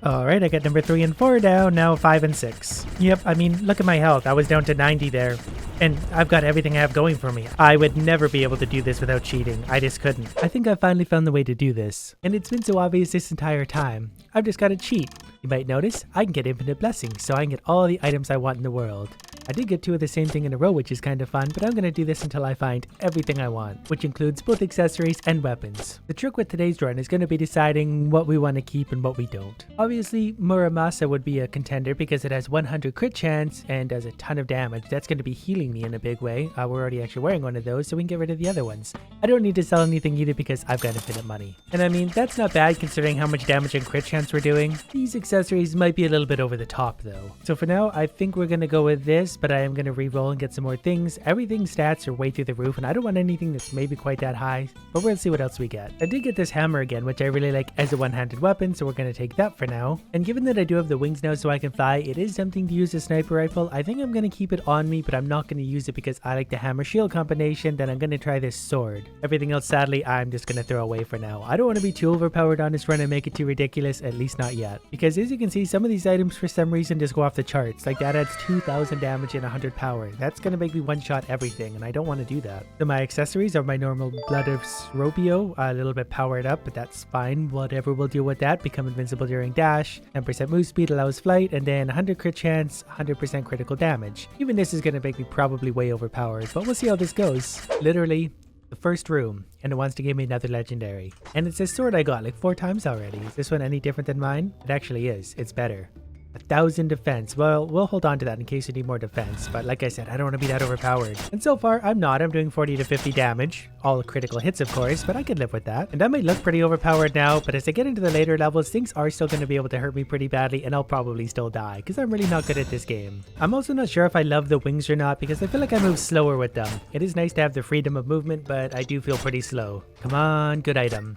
Alright, I got number 3 and 4 down, now 5 and 6. Yep, I mean, look at my health. I was down to 90 there. And I've got everything I have going for me. I would never be able to do this without cheating. I just couldn't. I think I finally found the way to do this. And it's been so obvious this entire time. I've just got to cheat. You might notice, I can get infinite blessings, so I can get all the items I want in the world. I did get 2 of the same thing in a row, which is kind of fun, but I'm going to do this until I find everything I want, which includes both accessories and weapons. The trick with today's run is going to be deciding what we want to keep and what we don't. Obviously, Muramasa would be a contender because it has 100 crit chance and does a ton of damage. That's going to be healing me in a big way. We're already actually wearing one of those, so we can get rid of the other ones. I don't need to sell anything either because I've got infinite money. And I mean, that's not bad considering how much damage and crit chance we're doing. These accessories might be a little bit over the top though. So for now, I think we're going to go with this, but I am going to re-roll and get some more things. Everything's stats are way through the roof, and I don't want anything that's maybe quite that high, but we'll see what else we get. I did get this hammer again, which I really like as a one-handed weapon, so we're going to take that for now. And given that I do have the wings now so I can fly, it is tempting to use a sniper rifle. I think I'm going to keep it on me, but I'm not going to use it because I like the hammer shield combination. Then I'm going to try this sword. Everything else, sadly, I'm just going to throw away for now. I don't want to be too overpowered on this run and make it too ridiculous, at least not yet. Because as you can see, some of these items for some reason just go off the charts. Like that adds 2,000 damage and 100 power. That's going to make me one-shot everything, and I don't want to do that. So my accessories are my normal Blood of Sropio, a little bit powered up, but that's fine. Whatever, we'll deal with that. Become invincible during dash, 10% move speed allows flight, and then 100 crit chance, 100% critical damage. Even this is going to make me probably way overpowered, but we'll see how this goes. Literally, the first room, and it wants to give me another legendary. And it's a sword I got like 4 times already. Is this one any different than mine? It actually is. It's better. 1,000 defense. Well, we'll hold on to that in case you need more defense, but like I said, I don't want to be that overpowered. And so far, I'm not. I'm doing 40 to 50 damage. All critical hits, of course, but I could live with that. And that might look pretty overpowered now, but as I get into the later levels, things are still going to be able to hurt me pretty badly, and I'll probably still die, because I'm really not good at this game. I'm also not sure if I love the wings or not, because I feel like I move slower with them. It is nice to have the freedom of movement, but I do feel pretty slow. Come on, good item.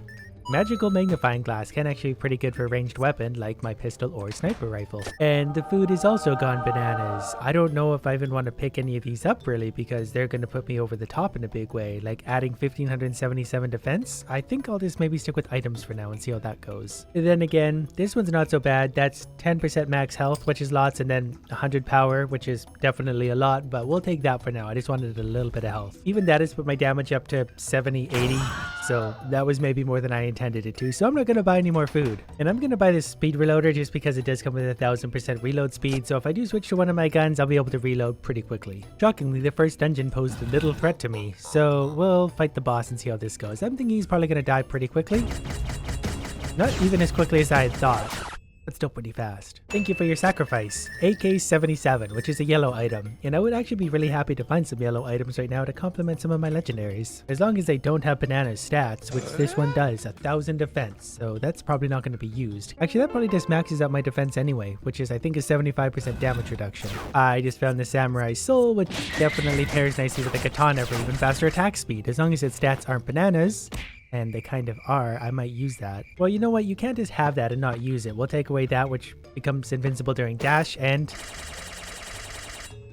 Magical magnifying glass can actually be pretty good for a ranged weapon like my pistol or sniper rifle. And the food is also gone bananas. I don't know if I even want to pick any of these up really because they're going to put me over the top in a big way, like adding 1,577 defense. I think I'll just maybe stick with items for now and see how that goes. And then again, this one's not so bad. That's 10% max health, which is lots, and then 100 power, which is definitely a lot, but we'll take that for now. I just wanted a little bit of health. Even that has put my damage up to 70, 80, so that was maybe more than I intended it to, so I'm not going to buy any more food. And I'm going to buy this speed reloader just because it does come with 1,000% reload speed, so if I do switch to one of my guns, I'll be able to reload pretty quickly. Shockingly, the first dungeon posed a little threat to me, so we'll fight the boss and see how this goes. I'm thinking he's probably going to die pretty quickly. Not even as quickly as I had thought, but still pretty fast. Thank you for your sacrifice. AK-77, which is a yellow item, and I would actually be really happy to find some yellow items right now to complement some of my legendaries. As long as they don't have bananas stats, which this one does, 1,000 defense, so that's probably not going to be used. Actually, that probably just maxes out my defense anyway, which is I think a 75% damage reduction. I just found the Samurai Soul, which definitely pairs nicely with the Katana for even faster attack speed. As long as its stats aren't bananas, and they kind of are, I might use that. Well, you know what? You can't just have that and not use it. We'll take away that, which becomes invincible during dash, and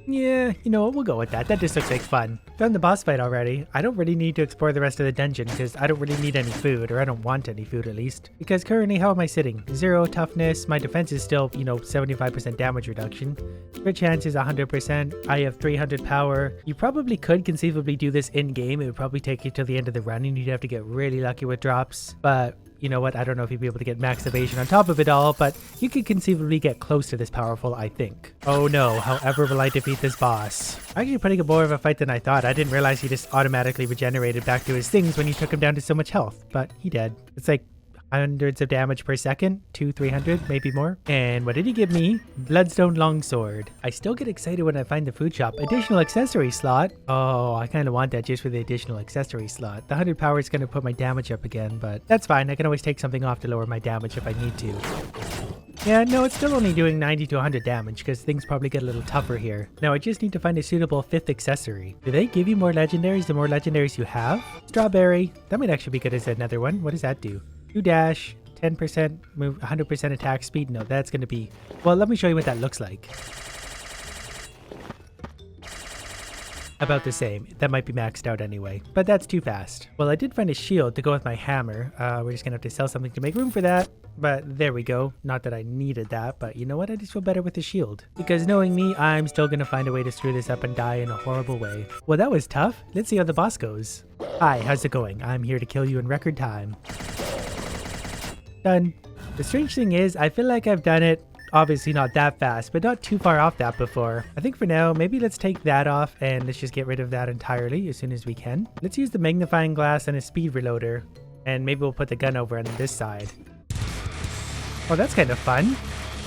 yeah, you know what? We'll go with that. That just looks like fun. Found the boss fight already. I don't really need to explore the rest of the dungeon because I don't really need any food, or I don't want any food at least. Because currently, how am I sitting? 0 toughness. My defense is still, 75% damage reduction. Crit chance is 100%. I have 300 power. You probably could conceivably do this in-game. It would probably take you till the end of the run and you'd have to get really lucky with drops. But you know what? I don't know if you'd be able to get max evasion on top of it all, but you could conceivably get close to this powerful, I think. Oh no, however will I defeat this boss? Actually putting a more of a fight than I thought. I didn't realize he just automatically regenerated back to his things when you took him down to so much health, but he did. It's like hundreds of damage per second, 200-300, maybe more. And what did he give me? Bloodstone longsword. I still get excited when I find the food shop. Additional accessory slot. Oh, I kind of want that just for the additional accessory slot. The 100 power is going to put my damage up again, but that's fine. I can always take something off to lower my damage if I need to. Yeah, no, it's still only doing 90 to 100 damage because things probably get a little tougher here. Now, I just need to find a suitable 5th accessory. Do they give you more legendaries the more legendaries you have? Strawberry. That might actually be good as another one. What does that do? 2 dash, 10% move, 100% attack speed. No, that's going to be... Well, let me show you what that looks like. About the same. That might be maxed out anyway, but that's too fast. Well, I did find a shield to go with my hammer. We're just gonna have to sell something to make room for that, but there we go. Not that I needed that, but you know what? I just feel better with the shield. Because knowing me, I'm still gonna find a way to screw this up and die in a horrible way. Well, that was tough. Let's see how the boss goes. Hi, how's it going? I'm here to kill you in record time. Done. The strange thing is, I feel like I've done it obviously not that fast, but not too far off that before. I think for now, maybe let's take that off and let's just get rid of that entirely as soon as we can. Let's use the magnifying glass and a speed reloader, and maybe we'll put the gun over on this side. Oh, that's kind of fun.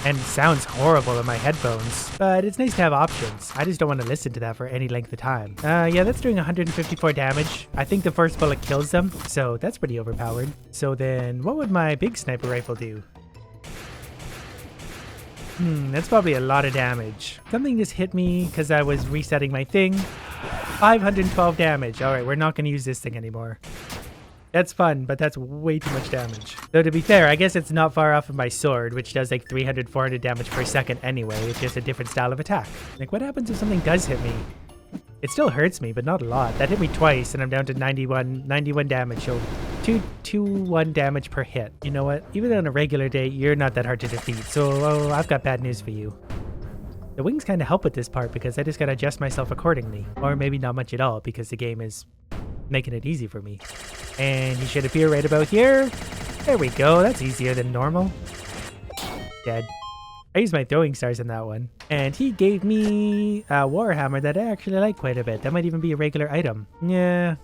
And sounds horrible in my headphones, but it's nice to have options. I just don't want to listen to that for any length of time. Yeah, that's doing 154 damage. I think the first bullet kills them, so that's pretty overpowered. So then what would my big sniper rifle do? That's probably a lot of damage. Something just hit me because I was resetting my thing. 512 damage. All right, we're not going to use this thing anymore. That's fun, but that's way too much damage. Though to be fair, I guess it's not far off of my sword, which does like 300, 400 damage per second anyway. It's just a different style of attack. Like, what happens if something does hit me? It still hurts me, but not a lot. That hit me twice, and I'm down to 91 damage. So 221 damage per hit. You know what? Even on a regular day, you're not that hard to defeat. So I've got bad news for you. The wings kind of help with this part because I just got to adjust myself accordingly. Or maybe not much at all because the game is making it easy for me. And he should appear right about here. There we go. That's easier than normal. Dead. I used my throwing stars in that one. And he gave me a warhammer that I actually like quite a bit. That might even be a regular item. Yeah,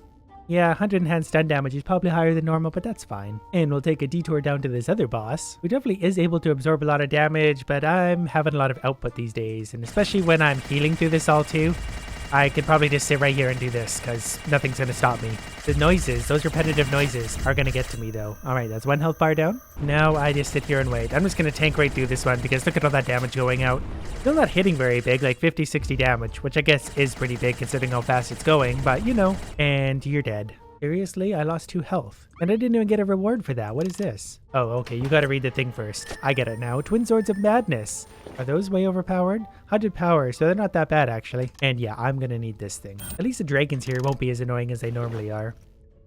100 enhanced stun damage is probably higher than normal, but that's fine. And we'll take a detour down to this other boss, who definitely is able to absorb a lot of damage, but I'm having a lot of output these days. And especially when I'm healing through this all too, I could probably just sit right here and do this because nothing's going to stop me. The noises, those repetitive noises are going to get to me though. All right, that's one health bar down. Now I just sit here and wait. I'm just going to tank right through this one because look at all that damage going out. Still not hitting very big, like 50, 60 damage, which I guess is pretty big considering how fast it's going, but you know, and you're dead. Seriously, I lost 2 health. And I didn't even get a reward for that. What is this? Oh, okay, you gotta read the thing first. I get it now. Twin Swords of Madness. Are those way overpowered? 100 power, so they're not that bad actually. And yeah, I'm gonna need this thing. At least the dragons here won't be as annoying as they normally are.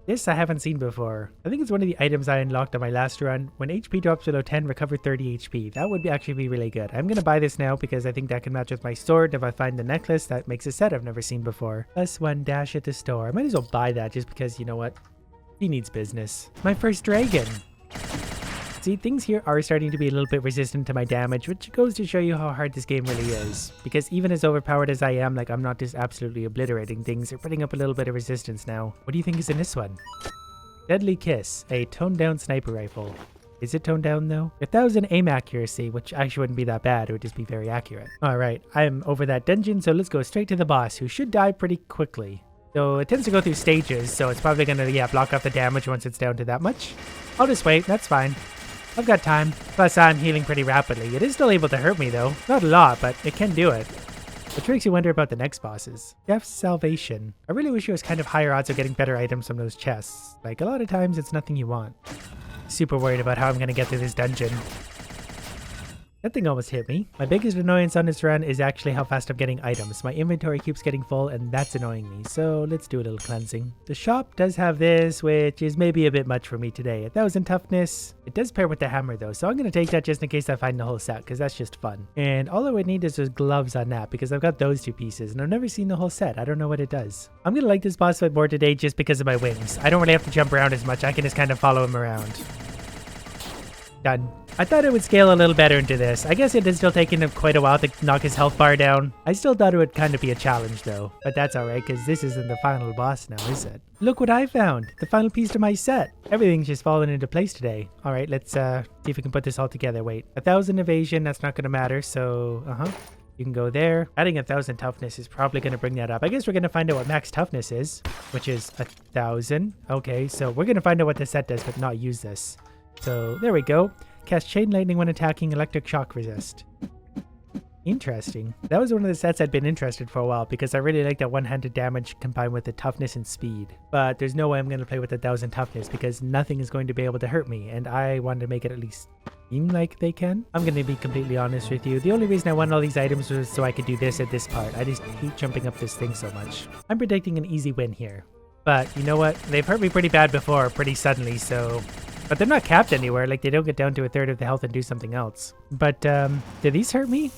This I haven't seen before. I think it's one of the items I unlocked on my last run. When HP drops below 10, recover 30 HP. That would actually be really good. I'm going to buy this now because I think that can match with my sword. If I find the necklace, that makes a set I've never seen before. +1 dash at the store. I might as well buy that just because, you know what? He needs business. My first dragon. See, things here are starting to be a little bit resistant to my damage, which goes to show you how hard this game really is. Because even as overpowered as I am, like, I'm not just absolutely obliterating things. They're putting up a little bit of resistance now. What do you think is in this one? Deadly Kiss, a toned down sniper rifle. Is it toned down though? 1000 aim accuracy, which actually wouldn't be that bad. It would just be very accurate. All right, I'm over that dungeon, so let's go straight to the boss, who should die pretty quickly. So it tends to go through stages, so it's probably gonna, block off the damage once it's down to that much. I'll just wait, that's fine. I've got time. Plus, I'm healing pretty rapidly. It is still able to hurt me, though. Not a lot, but it can do it. Which makes you wonder about the next bosses. Death's Salvation. I really wish it was kind of higher odds of getting better items from those chests. Like, a lot of times, it's nothing you want. Super worried about how I'm going to get through this dungeon. That thing almost hit me. My biggest annoyance on this run is actually how fast I'm getting items. My inventory keeps getting full and that's annoying me. So let's do a little cleansing. The shop does have this, which is maybe a bit much for me today. 1000 toughness. It does pair with the hammer though. So I'm going to take that just in case I find the whole set because that's just fun. And all I would need is just gloves on that because I've got those 2 pieces and I've never seen the whole set. I don't know what it does. I'm going to like this boss fight more today just because of my wings. I don't really have to jump around as much. I can just kind of follow him around. Done. I thought it would scale a little better into this. I guess it is still taking him quite a while to knock his health bar down. I still thought it would kind of be a challenge though. But that's alright because this isn't the final boss now, is it? Look what I found! The final piece to my set! Everything's just fallen into place today. Alright, let's see if we can put this all together. Wait, 1000 evasion, that's not going to matter, so you can go there. Adding 1000 toughness is probably going to bring that up. I guess we're going to find out what max toughness is, which is 1000. Okay, so we're going to find out what the set does, but not use this. So there we go. Cast Chain Lightning when attacking, electric shock resist. Interesting. That was one of the sets I'd been interested for a while because I really like that one-handed damage combined with the toughness and speed. But there's no way I'm going to play with 1000 toughness because nothing is going to be able to hurt me and I wanted to make it at least seem like they can. I'm gonna be completely honest with you. The only reason I won all these items was so I could do this at this part. I just hate jumping up this thing so much. I'm predicting an easy win here. But you know what? They've hurt me pretty bad before, pretty suddenly, so... But they're not capped anywhere, like they don't get down to a third of the health and do something else. But, did these hurt me?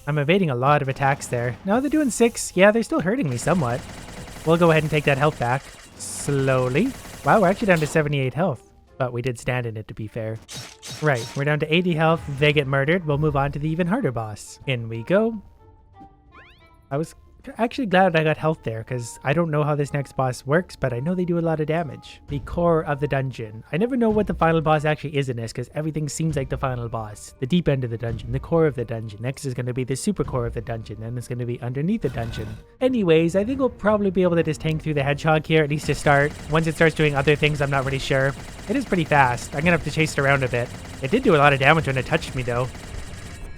I'm evading a lot of attacks there. No, they're doing 6. Yeah, they're still hurting me somewhat. We'll go ahead and take that health back. Slowly. Wow, we're actually down to 78 health. But we did stand in it, to be fair. Right, we're down to 80 health. They get murdered. We'll move on to the even harder boss. In we go. I was actually glad I got health there, because I don't know how this next boss works, but I know they do a lot of damage. The core of the dungeon. I never know what the final boss actually is in this, because everything seems like the final boss. The deep end of the dungeon, the core of the dungeon. Next is going to be the super core of the dungeon, then it's going to be underneath the dungeon. Anyways, I think we'll probably be able to just tank through the hedgehog here, at least to start. Once it starts doing other things, I'm not really sure. It is pretty fast. I'm going to have to chase it around a bit. It did do a lot of damage when it touched me, though.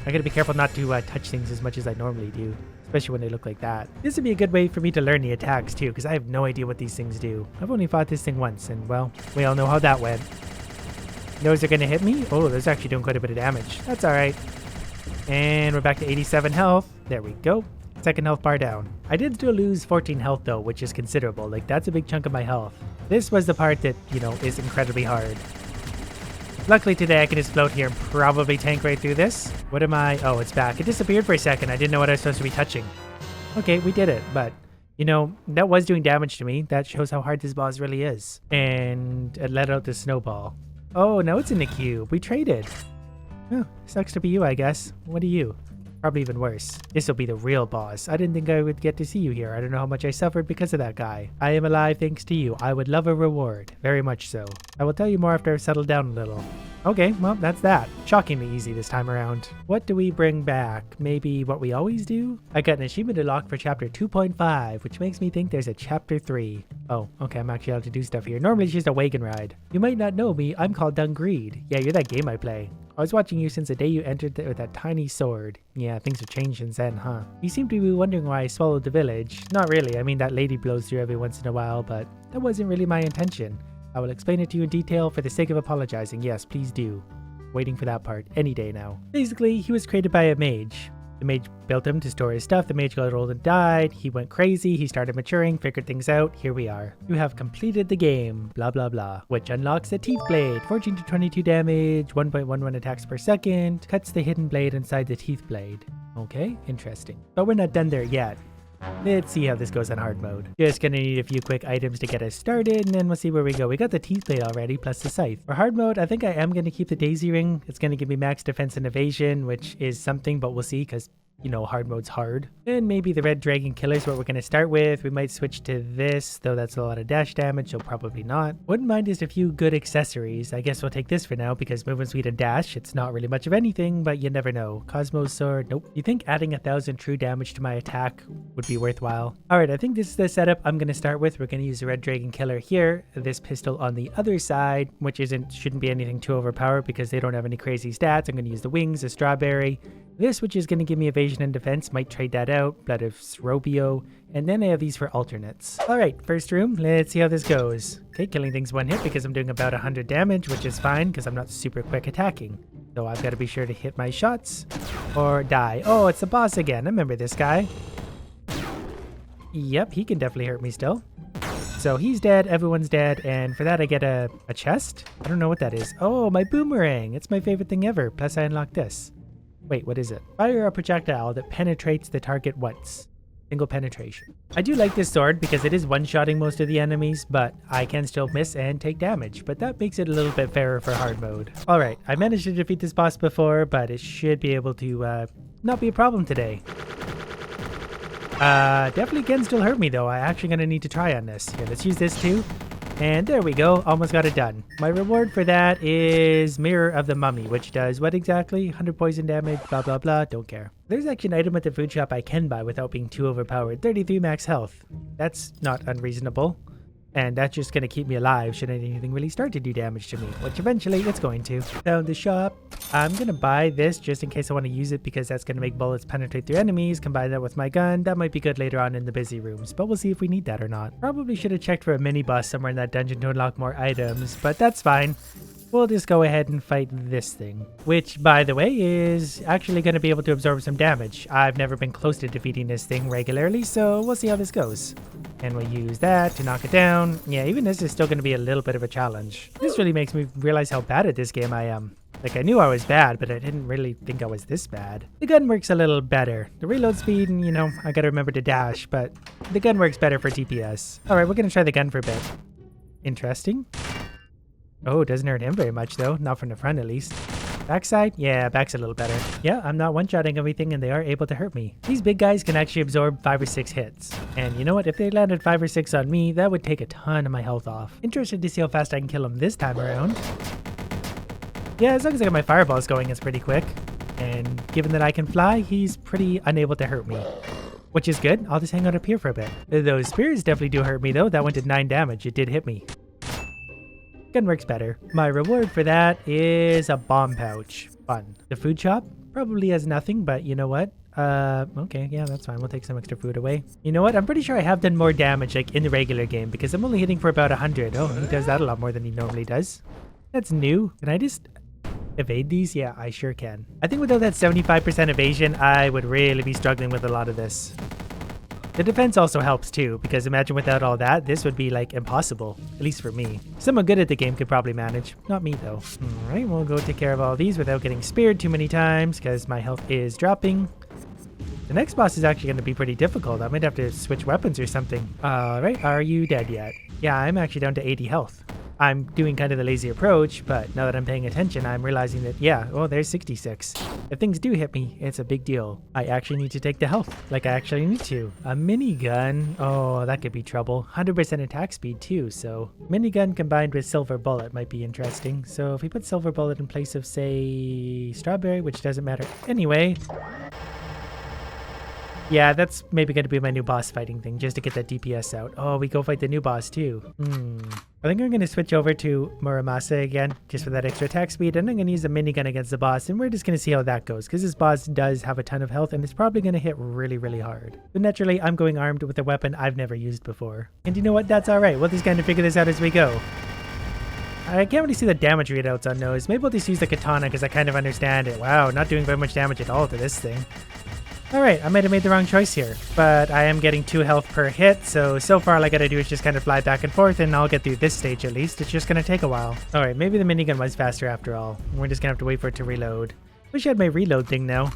I gotta be careful not to touch things as much as I normally do, especially when they look like that. This would be a good way for me to learn the attacks too, because I have no idea what these things do. I've only fought this thing once, and well, we all know how that went. Those are gonna hit me? Oh, those are actually doing quite a bit of damage. That's alright. And we're back to 87 health. There we go. Second health bar down. I did still lose 14 health though, which is considerable. Like, that's a big chunk of my health. This was the part that, you know, is incredibly hard. Luckily today I can just float here and probably tank right through this. What am I? Oh, it's back. It disappeared for a second. I didn't know what I was supposed to be touching. Okay, we did it. But, you know, that was doing damage to me. That shows how hard this boss really is. And it let out the snowball. Oh, now it's in the queue. We traded. Oh, sucks to be you, I guess. What are you? Probably even worse. This will be the real boss. I didn't think I would get to see you here. I don't know how much I suffered because of that guy. I am alive thanks to you. I would love a reward. Very much so. I will tell you more after I've settled down a little. Okay, well, that's that. Shockingly easy this time around. What do we bring back? Maybe what we always do? I got an achievement unlocked for chapter 2.5, which makes me think there's a chapter 3. Oh, okay, I'm actually able to do stuff here. Normally it's just a wagon ride. You might not know me. I'm called Dungreed. Yeah, you're that game I play. I was watching you since the day you entered with that tiny sword. Yeah, things have changed since then, huh? You seem to be wondering why I swallowed the village. Not really. I mean, that lady blows through every once in a while, but that wasn't really my intention. I will explain it to you in detail for the sake of apologizing. Yes, please do. Waiting for that part any day now. Basically, he was created by a mage. The mage built him to store his stuff. The mage got old and died. He went crazy. He started maturing, figured things out. Here we are. You have completed the game. Blah, blah, blah. Which unlocks the teeth blade. 14 to 22 damage. 1.11 attacks per second. Cuts the hidden blade inside the teeth blade. Okay, interesting. But we're not done there yet. Let's see how this goes on hard mode. Just gonna need a few quick items to get us started, and then we'll see where we go. We got the teeth blade already, plus the scythe. For hard mode, I think I am gonna keep the daisy ring. It's gonna give me max defense and evasion, which is something, but we'll see, because, you know, hard mode's hard. And maybe the red dragon killer is what we're gonna start with. We might switch to this, though that's a lot of dash damage, so probably not. Wouldn't mind just a few good accessories. I guess we'll take this for now, because movement speed and dash, it's not really much of anything, but you never know. Cosmo's sword, nope. You think adding 1,000 true damage to my attack would be worthwhile? Alright, I think this is the setup I'm gonna start with. We're gonna use the red dragon killer here, this pistol on the other side, which shouldn't be anything too overpowered because they don't have any crazy stats. I'm gonna use the wings, the strawberry. This, which is going to give me evasion and defense, might trade that out. Blood of Srobio. And then I have these for alternates. Alright, first room. Let's see how this goes. Okay, killing things one hit because I'm doing about 100 damage, which is fine because I'm not super quick attacking. So I've got to be sure to hit my shots or die. Oh, it's the boss again. I remember this guy. Yep, he can definitely hurt me still. So he's dead, everyone's dead, and for that I get a chest? I don't know what that is. Oh, my boomerang. It's my favorite thing ever. Plus I unlocked this. Wait, what is it? Fire a projectile that penetrates the target once. Single penetration. I do like this sword because it is one-shotting most of the enemies, but I can still miss and take damage, but that makes it a little bit fairer for hard mode. Alright, I managed to defeat this boss before, but it should be able to not be a problem today. Definitely can still hurt me though. I'm actually gonna need to try on this. Here, let's use this too. And there we go, almost got it done. My reward for that is Mirror of the Mummy, which does what exactly? 100 poison damage, blah blah blah, don't care. There's actually an item at the food shop I can buy without being too overpowered. 33 max health. That's not unreasonable. And that's just going to keep me alive should anything really start to do damage to me, which eventually it's going to. Found the shop. I'm going to buy this just in case I want to use it because that's going to make bullets penetrate through enemies. Combine that with my gun. That might be good later on in the busy rooms, but we'll see if we need that or not. Probably should have checked for a mini boss somewhere in that dungeon to unlock more items, but that's fine. we'll just go ahead and fight this thing, which, by the way, is actually going to be able to absorb some damage. I've never been close to defeating this thing regularly, so we'll see how this goes. And we'll use that to knock it down. Yeah, even this is still going to be a little bit of a challenge. This really makes me realize how bad at this game I am. Like, I knew I was bad, but I didn't really think I was this bad. The gun works a little better. The reload speed, and, you know, I gotta remember to dash, but the gun works better for DPS. Alright, we're gonna try the gun for a bit. Interesting. Oh, it doesn't hurt him very much, though. Not from the front, at least. Backside? Yeah, back's a little better. Yeah, I'm not one-shotting everything, and they are able to hurt me. These big guys can actually absorb 5 or 6 hits. And you know what? If they landed 5 or 6 on me, that would take a ton of my health off. Interested to see how fast I can kill them this time around. Yeah, as long as I got my fireballs going, it's pretty quick. And given that I can fly, he's pretty unable to hurt me. Which is good. I'll just hang out up here for a bit. Those spears definitely do hurt me, though. That one did 9 damage. It did hit me. Gun works better. My reward for that is a bomb pouch. Fun. The food shop probably has nothing, but you know what? Okay, yeah, that's fine. We'll take some extra food away. You know what? I'm pretty sure I have done more damage, like, in the regular game, because I'm only hitting for about 100. Oh, he does that a lot more than he normally does. That's new. Can I just evade these? Yeah, I sure can. I think without that 75% evasion, I would really be struggling with a lot of this. The defense also helps too, because imagine without all that, this would be like impossible, at least for me. Someone good at the game could probably manage. Not me though. Alright, we'll go take care of all these without getting speared too many times, because my health is dropping. The next boss is actually going to be pretty difficult. I might have to switch weapons or something. Alright, are you dead yet? Yeah, I'm actually down to 80 health. I'm doing kind of the lazy approach, but now that I'm paying attention, I'm realizing that, yeah, oh, there's 66. If things do hit me, it's a big deal. I actually need to take the health, like I actually need to. A minigun, oh, that could be trouble. 100% attack speed too, so minigun combined with silver bullet might be interesting. So if we put silver bullet in place of, say, strawberry, which doesn't matter anyway. Yeah, that's maybe going to be my new boss fighting thing, just to get that DPS out. Oh, we go fight the new boss too. I think I'm going to switch over to Muramasa again, just for that extra attack speed, and I'm going to use a minigun against the boss, and we're just going to see how that goes, because this boss does have a ton of health, and it's probably going to hit really, really hard. But naturally, I'm going armed with a weapon I've never used before. And you know what? That's alright. We'll just kind of figure this out as we go. I can't really see the damage readouts on those. Maybe we'll just use the katana, because I kind of understand it. Wow, not doing very much damage at all to this thing. Alright, I might have made the wrong choice here, but I am getting 2 health per hit, so far all I gotta do is just kind of fly back and forth, and I'll get through this stage at least. It's just gonna take a while. Alright, maybe the minigun was faster after all. We're just gonna have to wait for it to reload. Wish I had my reload thing now.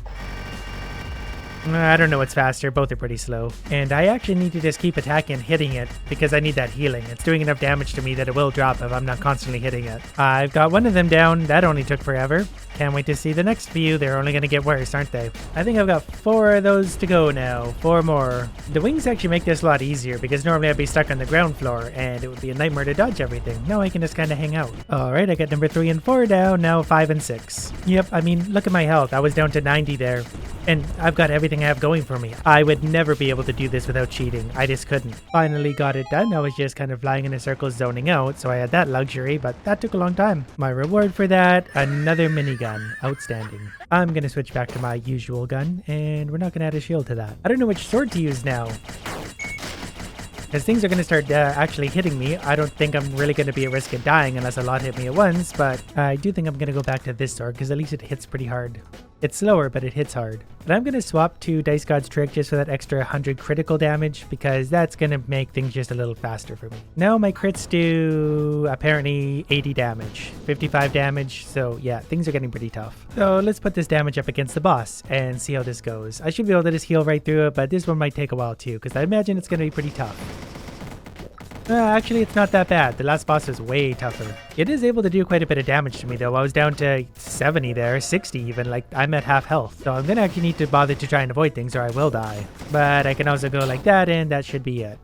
I don't know what's faster, both are pretty slow. And I actually need to just keep attacking and hitting it, because I need that healing. It's doing enough damage to me that it will drop if I'm not constantly hitting it. I've got one of them down, that only took forever. Can't wait to see the next few, they're only gonna get worse, aren't they? I think I've got 4 of those to go now, 4 more. The wings actually make this a lot easier, because normally I'd be stuck on the ground floor, and it would be a nightmare to dodge everything. Now I can just kinda hang out. Alright, I got number 3 and 4 down, now 5 and 6. Yep, I mean, look at my health, I was down to 90 there. And I've got everything I have going for me. I would never be able to do this without cheating. I just couldn't. Finally got it done. I was just kind of flying in a circle zoning out, so I had that luxury, but that took a long time. My reward for that, another minigun. Outstanding. I'm gonna switch back to my usual gun, and we're not gonna add a shield to that. I don't know which sword to use now. As things are going to start actually hitting me, I don't think I'm really going to be at risk of dying unless a lot hit me at once, but I do think I'm going to go back to this sword because at least it hits pretty hard. It's slower, but it hits hard. But I'm going to swap to Dice God's Trick just for that extra 100 critical damage because that's going to make things just a little faster for me. Now my crits do apparently 80 damage, 55 damage, so yeah, things are getting pretty tough. So let's put this damage up against the boss and see how this goes. I should be able to just heal right through it, but this one might take a while too because I imagine it's going to be pretty tough. Actually, it's not that bad. The last boss is way tougher. It is able to do quite a bit of damage to me, though. I was down to 70 there, 60 even. Like, I'm at half health. So I'm going to actually need to bother to try and avoid things or I will die. But I can also go like that, and that should be it.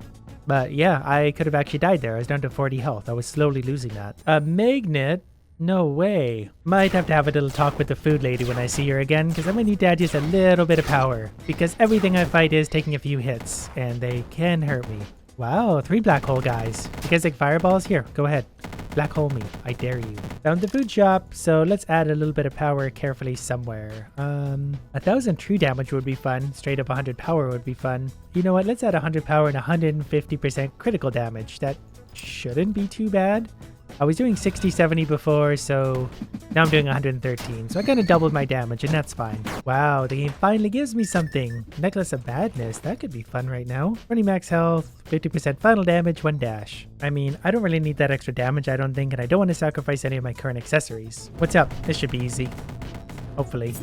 But yeah, I could have actually died there. I was down to 40 health. I was slowly losing that. A magnet? No way. Might have to have a little talk with the food lady when I see her again, because I'm going to need to add just a little bit of power. Because everything I fight is taking a few hits, and they can hurt me. Wow, 3 black hole guys. You guys like fireballs? Here, go ahead. Black hole me. I dare you. Found the food shop, so let's add a little bit of power carefully somewhere. 1,000 true damage would be fun. Straight up 100 power would be fun. You know what? Let's add 100 power and 150% critical damage. That shouldn't be too bad. I was doing 60, 70 before, so now I'm doing 113. So I kind of doubled my damage, and that's fine. Wow, the game finally gives me something. Necklace of Badness. That could be fun right now. 20 max health, 50% final damage, 1 dash. I mean, I don't really need that extra damage, I don't think, and I don't want to sacrifice any of my current accessories. What's up? This should be easy. Hopefully.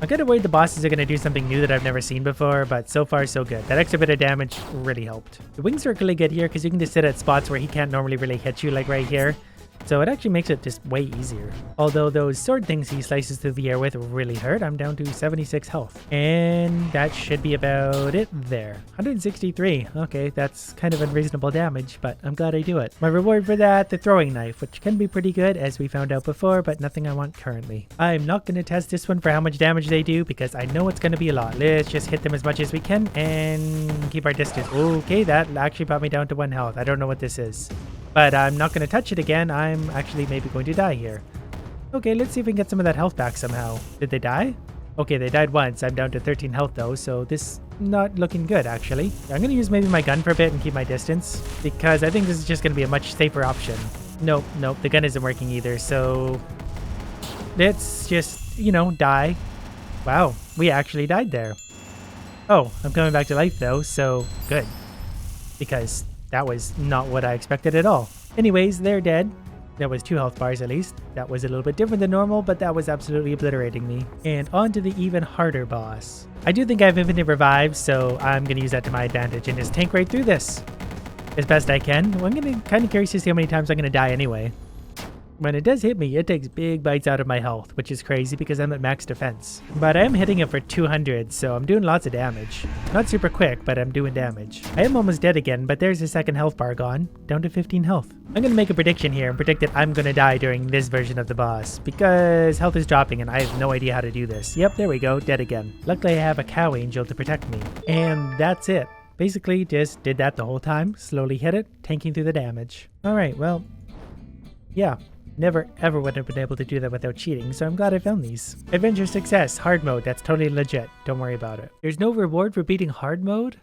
I'm kind of worried the bosses are going to do something new that I've never seen before, but so far so good. That extra bit of damage really helped. The wings are really good here because you can just sit at spots where he can't normally really hit you, like right here. So it actually makes it just way easier. Although those sword things he slices through the air with really hurt. I'm down to 76 health. And that should be about it there. 163. Okay, that's kind of unreasonable damage, but I'm glad I do it. My reward for that, the throwing knife, which can be pretty good as we found out before, but nothing I want currently. I'm not going to test this one for how much damage they do because I know it's going to be a lot. Let's just hit them as much as we can and keep our distance. Okay, that actually brought me down to 1 health. I don't know what this is. But I'm not going to touch it again. I'm actually maybe going to die here. Okay, let's see if we can get some of that health back somehow. Did they die? Okay, they died once. I'm down to 13 health though, so this not looking good actually. I'm going to use maybe my gun for a bit and keep my distance because I think this is just going to be a much safer option. Nope, the gun isn't working either, so let's just, you know, die. Wow, we actually died there. Oh, I'm coming back to life though, so good. Because that was not what I expected at all. Anyways, they're dead. That was 2 health bars at least. That was a little bit different than normal, but that was absolutely obliterating me. And on to the even harder boss. I do think I have infinite revives, so I'm going to use that to my advantage and just tank right through this as best I can. Well, I'm going to kind of curious to see how many times I'm going to die anyway. When it does hit me, it takes big bites out of my health, which is crazy because I'm at max defense. But I am hitting it for 200, so I'm doing lots of damage. Not super quick, but I'm doing damage. I am almost dead again, but there's a second health bar gone, down to 15 health. I'm going to make a prediction here and predict that I'm going to die during this version of the boss because health is dropping and I have no idea how to do this. Yep, there we go, dead again. Luckily I have a cow angel to protect me. And that's it. Basically just did that the whole time, slowly hit it, tanking through the damage. Alright, well, yeah. Never ever would have been able to do that without cheating, so I'm glad I found these. Adventure success, hard mode, that's totally legit. Don't worry about it. There's no reward for beating hard mode?